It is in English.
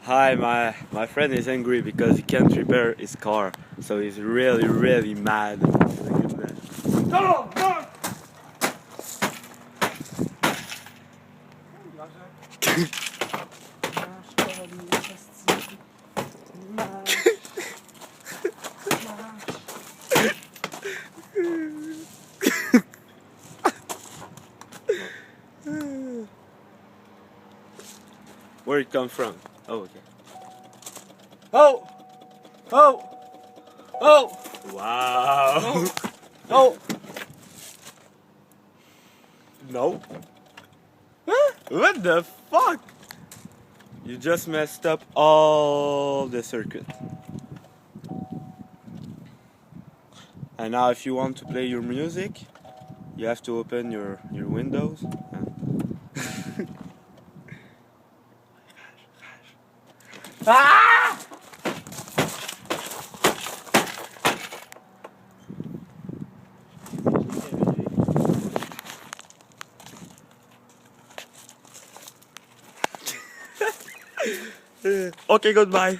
Hi, my friend is angry because he can't repair his car, so he's really mad. Look at that. No, no. Where it come from? Oh, okay. Oh, oh, oh, Wow. oh. No. What the fuck? You just messed up all the circuit. And now if you want to play your music, you have to open your windows. Ah! Okay, goodbye.